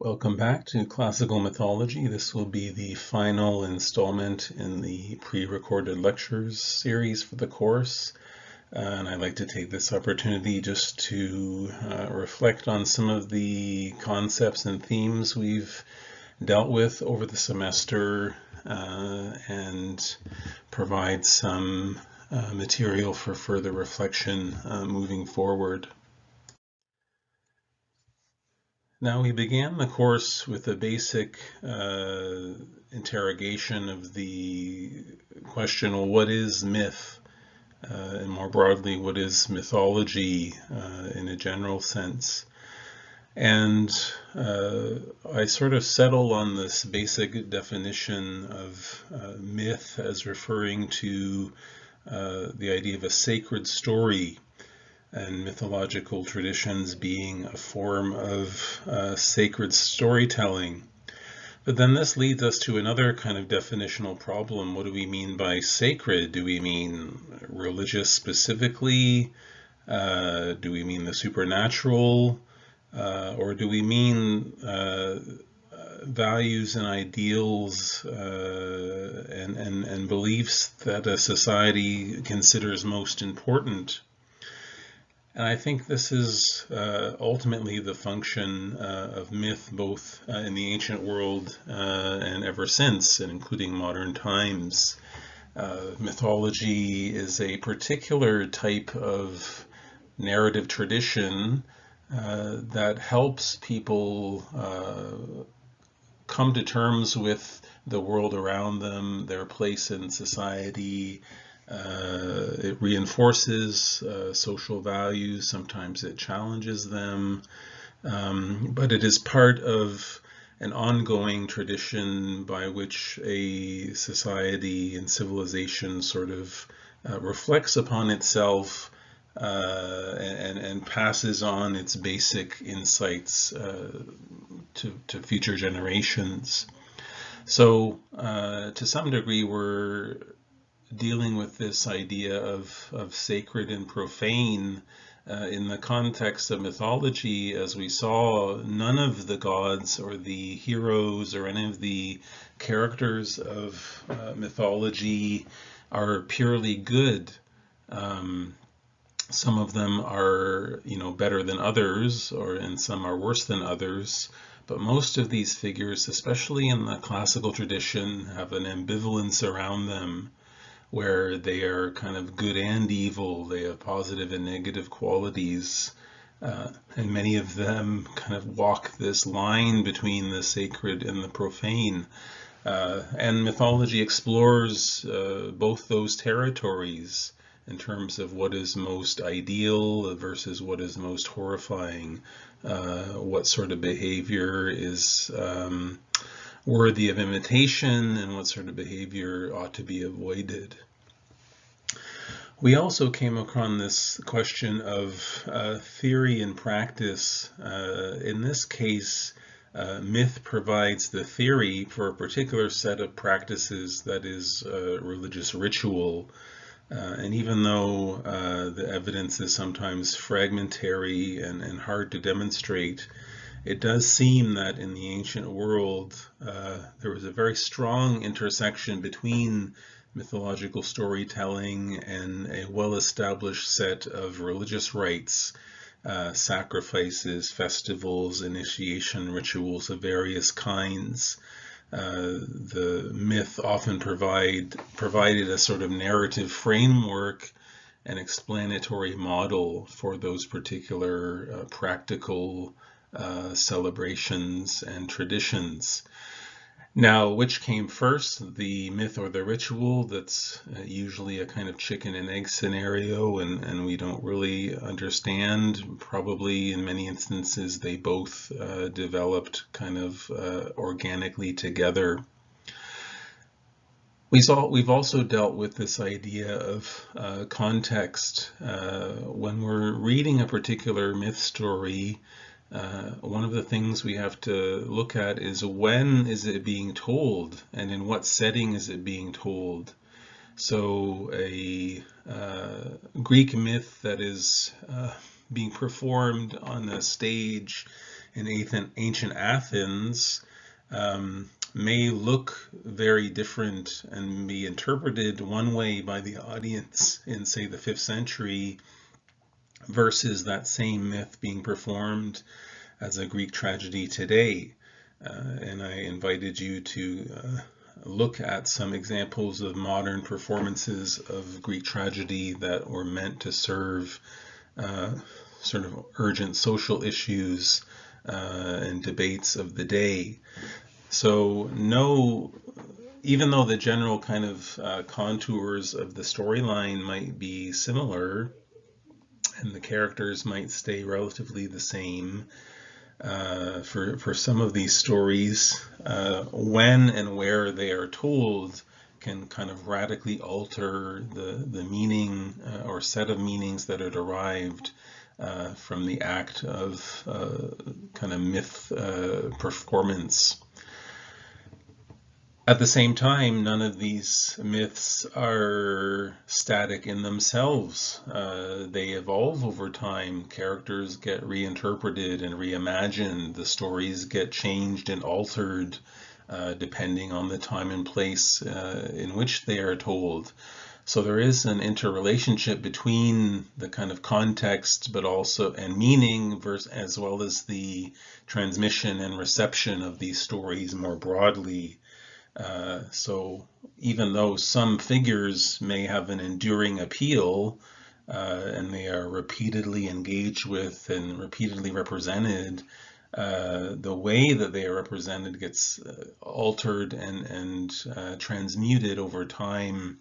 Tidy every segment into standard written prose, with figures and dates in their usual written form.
Welcome back to Classical Mythology. This will be the final installment in the pre-recorded lectures series for the course. And I'd like to take this opportunity just to reflect on some of the concepts and themes we've dealt with over the semester and provide some material for further reflection moving forward. Now, we began the course with a basic interrogation of the question, well, what is myth? And more broadly, what is mythology in a general sense? And I sort of settle on this basic definition of myth as referring to the idea of a sacred story, and mythological traditions being a form of sacred storytelling. But then this leads us to another kind of definitional problem. What do we mean by sacred? Do we mean religious specifically? Do we mean the supernatural? Or do we mean values and ideals and beliefs that a society considers most important? And I think this is ultimately the function of myth, both in the ancient world and ever since, and including modern times. Mythology is a particular type of narrative tradition that helps people come to terms with the world around them, their place in society. It reinforces social values, sometimes it challenges them, but it is part of an ongoing tradition by which a society and civilization sort of reflects upon itself and passes on its basic insights to future generations. So to some degree, we're dealing with this idea of sacred and profane in the context of mythology. As we saw, none of the gods or the heroes or any of the characters of mythology are purely good. Some of them are, better than others, and some are worse than others. But most of these figures, especially in the classical tradition, have an ambivalence around them, where they are kind of good and evil. They have positive and negative qualities. And many of them kind of walk this line between the sacred and the profane. And mythology explores both those territories in terms of what is most ideal versus what is most horrifying, what sort of behavior is worthy of imitation and what sort of behavior ought to be avoided. We also came upon this question of theory and practice. In this case, myth provides the theory for a particular set of practices, that is religious ritual. And even though the evidence is sometimes fragmentary and hard to demonstrate, it does seem that in the ancient world there was a very strong intersection between mythological storytelling and a well-established set of religious rites, sacrifices, festivals, initiation rituals of various kinds. The myth often provided a sort of narrative framework, an explanatory model for those particular practical celebrations and traditions. Now, which came first, the myth or the ritual? That's usually a kind of chicken and egg scenario, and we don't really understand. Probably in many instances they both developed kind of organically together. We've also dealt with this idea of context. When we're reading a particular myth story, one of the things we have to look at is when is it being told and in what setting is it being told. So a Greek myth that is being performed on a stage in ancient Athens may look very different and be interpreted one way by the audience in, say, the 5th century versus that same myth being performed as a Greek tragedy today. And I invited you to look at some examples of modern performances of Greek tragedy that were meant to serve sort of urgent social issues and debates of the day. So even though the general kind of contours of the storyline might be similar and the characters might stay relatively the same, for some of these stories, when and where they are told can kind of radically alter the meaning or set of meanings that are derived from the act of kind of myth performance. At the same time, none of these myths are static in themselves. They evolve over time. Characters get reinterpreted and reimagined. The stories get changed and altered depending on the time and place in which they are told. So there is an interrelationship between the kind of context, but also and meaning, as well as the transmission and reception of these stories more broadly. So even though some figures may have an enduring appeal and they are repeatedly engaged with and repeatedly represented, the way that they are represented gets altered and transmuted over time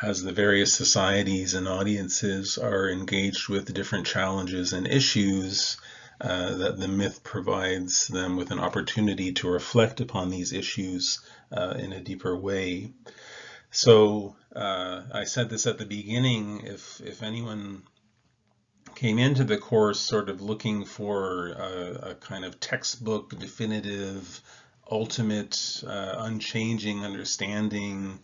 as the various societies and audiences are engaged with different challenges and issues. That the myth provides them with an opportunity to reflect upon these issues in a deeper way. So I said this at the beginning, if anyone came into the course sort of looking for a kind of textbook, definitive, ultimate, unchanging understanding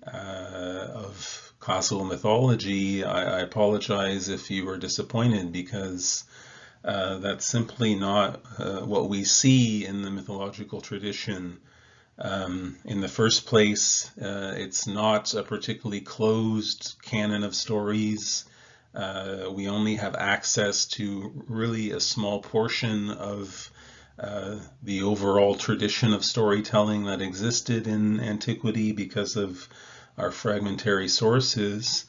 of classical mythology, I apologize if you were disappointed, because that's simply not what we see in the mythological tradition. In the first place, it's not a particularly closed canon of stories. We only have access to really a small portion of the overall tradition of storytelling that existed in antiquity because of our fragmentary sources.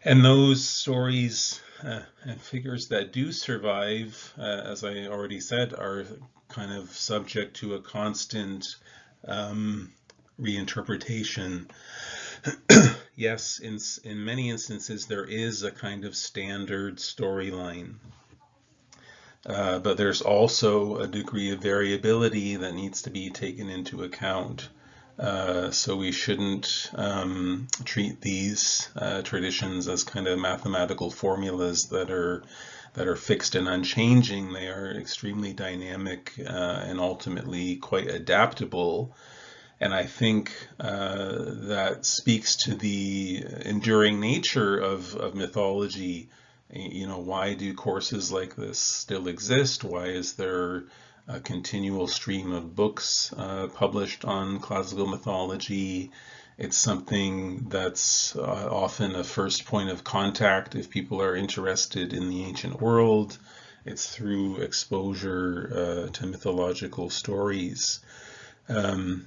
And those stories and figures that do survive, as I already said, are kind of subject to a constant reinterpretation. Yes, in many instances there is a kind of standard storyline, but there's also a degree of variability that needs to be taken into account. So we shouldn't treat these traditions as kind of mathematical formulas that are fixed and unchanging. They are extremely dynamic and ultimately quite adaptable. And I think that speaks to the enduring nature of mythology. Why do courses like this still exist? Why is there a continual stream of books published on classical mythology? It's something that's often a first point of contact if people are interested in the ancient world. It's through exposure to mythological stories.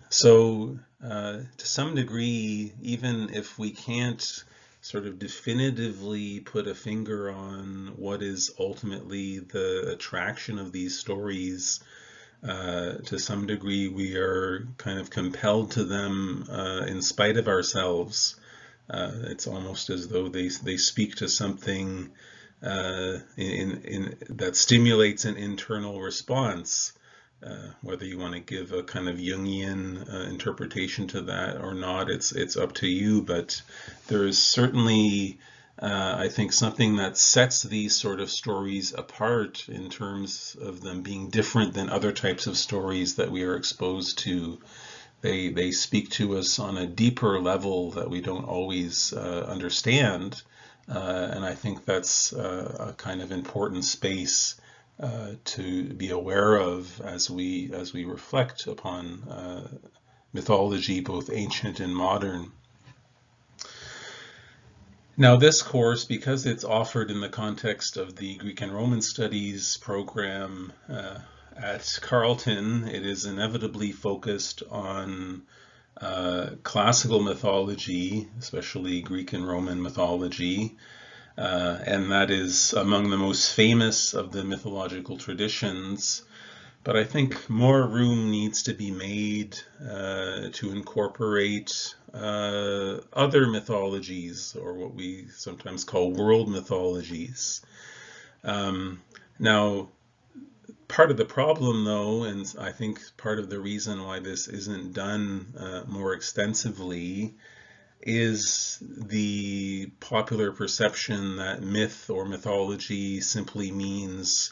So to some degree, even if we can't sort of definitively put a finger on what is ultimately the attraction of these stories, to some degree we are kind of compelled to them in spite of ourselves. It's almost as though they speak to something that stimulates an internal response. Whether you want to give a kind of Jungian interpretation to that or not, it's up to you. But there is certainly, I think, something that sets these sort of stories apart in terms of them being different than other types of stories that we are exposed to. They speak to us on a deeper level that we don't always understand, and I think that's a kind of important space to be aware of as we reflect upon mythology, both ancient and modern. Now, this course, because it's offered in the context of the Greek and Roman Studies program at Carleton, it is inevitably focused on classical mythology, especially Greek and Roman mythology, and that is among the most famous of the mythological traditions. But I think more room needs to be made to incorporate other mythologies, or what we sometimes call world mythologies. Now, part of the problem, though, and I think part of the reason why this isn't done more extensively, is the popular perception that myth or mythology simply means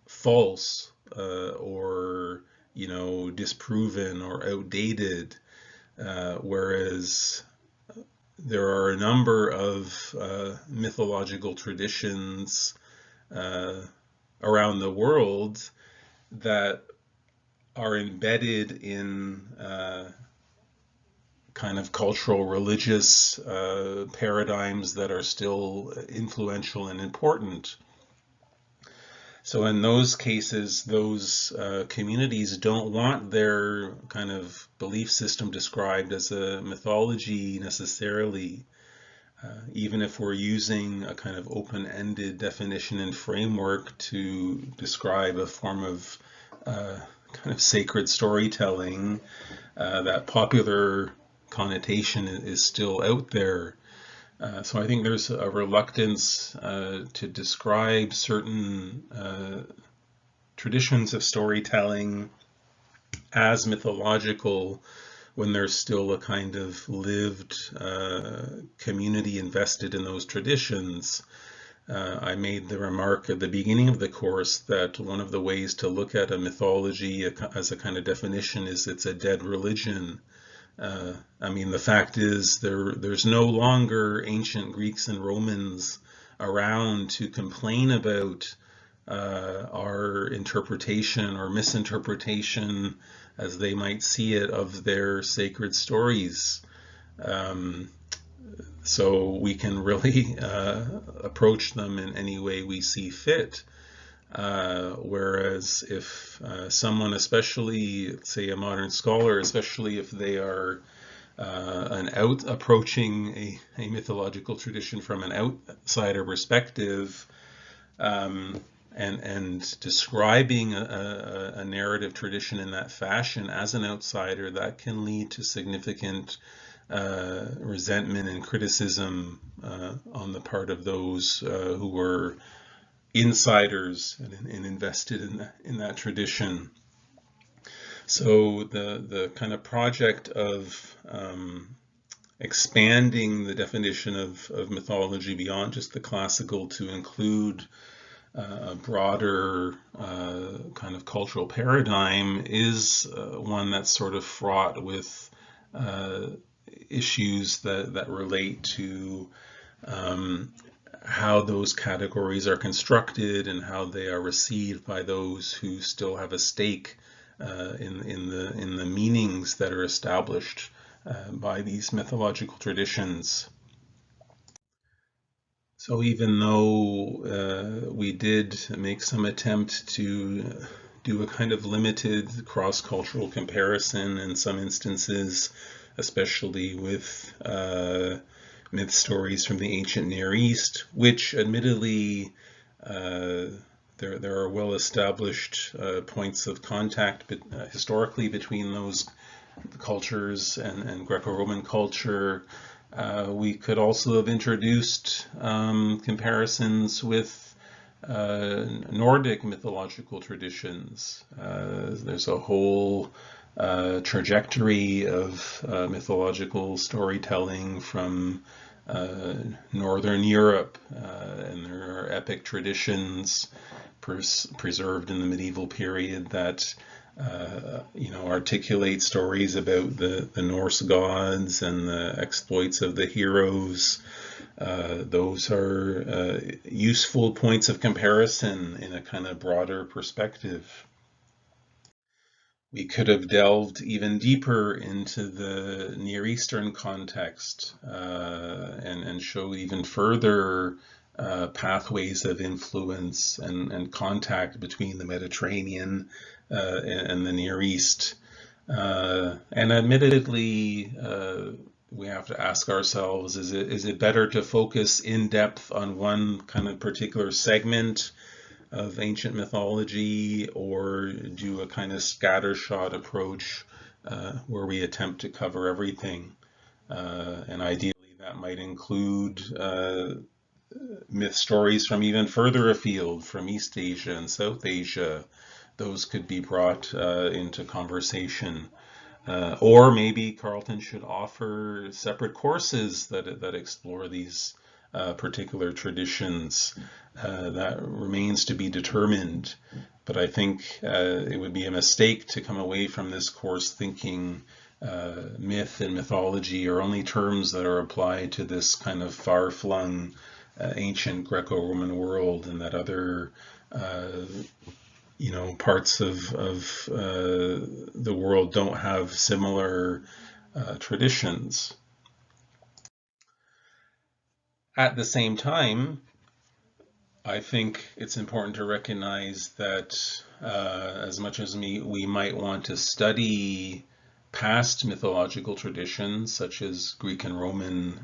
false or disproven or outdated, whereas there are a number of mythological traditions around the world that are embedded in kind of cultural religious paradigms that are still influential and important. So in those cases, those communities don't want their kind of belief system described as a mythology necessarily, even if we're using a kind of open-ended definition and framework to describe a form of kind of sacred storytelling. That popular connotation is still out there. So I think there's a reluctance to describe certain traditions of storytelling as mythological when there's still a kind of lived community invested in those traditions. I made the remark at the beginning of the course that one of the ways to look at a mythology as a kind of definition is it's a dead religion. I mean, the fact is there's no longer ancient Greeks and Romans around to complain about our interpretation or misinterpretation, as they might see it, of their sacred stories. So we can really approach them in any way we see fit. Whereas if someone, especially say a modern scholar, especially if they are approaching a mythological tradition from an outsider perspective, and describing a narrative tradition in that fashion as an outsider, that can lead to significant resentment and criticism on the part of those who were insiders and invested in that tradition. So the kind of project of expanding the definition of mythology beyond just the classical to include a broader kind of cultural paradigm is one that's sort of fraught with issues that relate to how those categories are constructed and how they are received by those who still have a stake in the meanings that are established by these mythological traditions. So even though we did make some attempt to do a kind of limited cross-cultural comparison in some instances, especially with myth stories from the ancient Near East, which admittedly there are well-established points of contact historically between those cultures and Greco-Roman culture. We could also have introduced comparisons with Nordic mythological traditions. There's a whole trajectory of mythological storytelling from Northern Europe, and there are epic traditions preserved in the medieval period that articulate stories about the Norse gods and the exploits of the heroes. Those are useful points of comparison in a kind of broader perspective. We could have delved even deeper into the Near Eastern context and show even further pathways of influence and contact between the Mediterranean and the Near East. And admittedly, we have to ask ourselves, is it better to focus in depth on one kind of particular segment of ancient mythology, or do a kind of scattershot approach where we attempt to cover everything? And ideally that might include myth stories from even further afield, from East Asia and South Asia. Those could be brought into conversation. Or maybe Carleton should offer separate courses that explore these particular traditions. That remains to be determined. But I think it would be a mistake to come away from this course thinking myth and mythology are only terms that are applied to this kind of far-flung ancient Greco-Roman world, and that other parts of the world don't have similar traditions. At the same time, I think it's important to recognize that as much as we might want to study past mythological traditions, such as Greek and Roman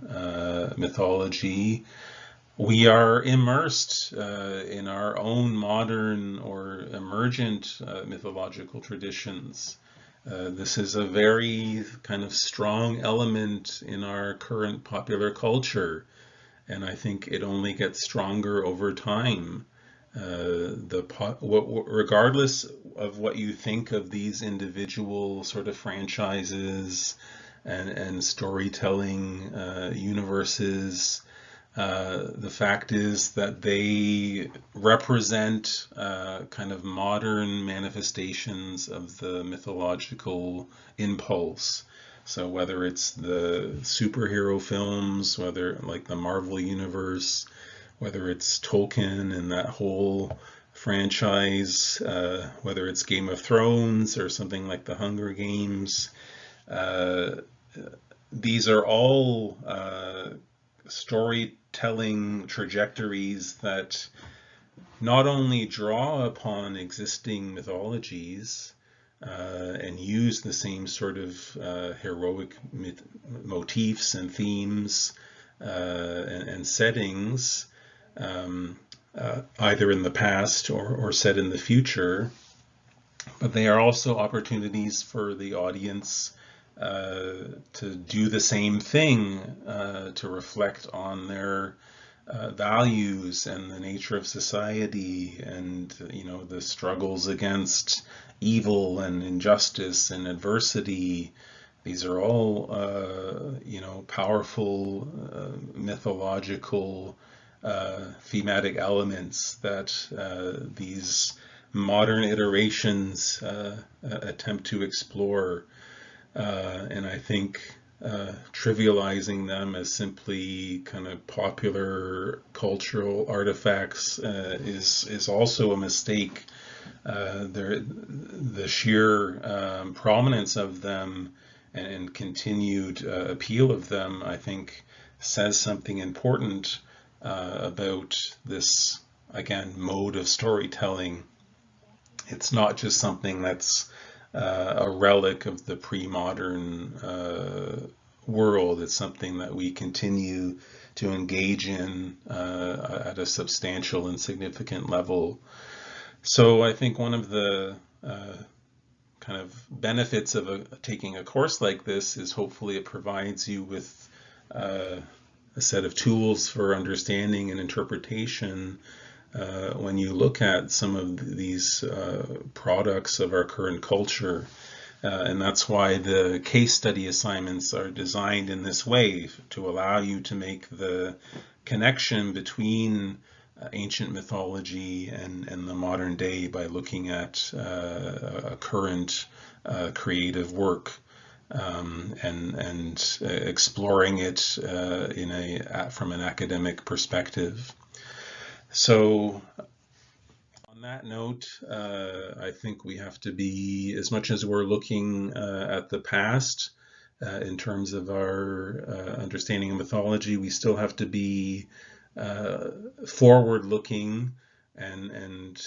mythology, we are immersed in our own modern or emergent mythological traditions. This is a very kind of strong element in our current popular culture, and I think it only gets stronger over time. Regardless of what you think of these individual sort of franchises and storytelling universes, the fact is that they represent kind of modern manifestations of the mythological impulse. So whether it's the superhero films, whether like the Marvel Universe, whether it's Tolkien and that whole franchise, whether it's Game of Thrones or something like the Hunger Games, these are all storytelling trajectories that not only draw upon existing mythologies and use the same sort of heroic motifs and themes and settings, either in the past or set in the future, but they are also opportunities for the audience to do the same thing, to reflect on their values and the nature of society, and the struggles against evil and injustice and adversity. These are all powerful mythological thematic elements that these modern iterations attempt to explore. And I think trivializing them as simply kind of popular cultural artifacts is also a mistake. The sheer prominence of them and continued appeal of them, I think, says something important about this, again, mode of storytelling. It's not just something that's a relic of the pre-modern world. It's something that we continue to engage in at a substantial and significant level. So I think one of the kind of benefits of taking a course like this is hopefully it provides you with a set of tools for understanding and interpretation when you look at some of these products of our current culture. And that's why the case study assignments are designed in this way, to allow you to make the connection between ancient mythology and the modern day by looking at a current creative work, and exploring it from an academic perspective. So on that note, I think we have to be, as much as we're looking at the past in terms of our understanding of mythology, we still have to be forward-looking and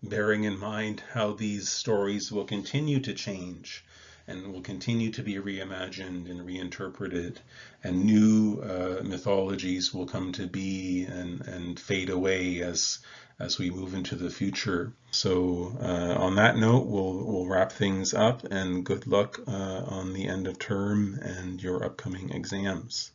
bearing in mind how these stories will continue to change and will continue to be reimagined and reinterpreted, and new mythologies will come to be and fade away as we move into the future. So on that note, we'll wrap things up, and good luck on the end of term and your upcoming exams.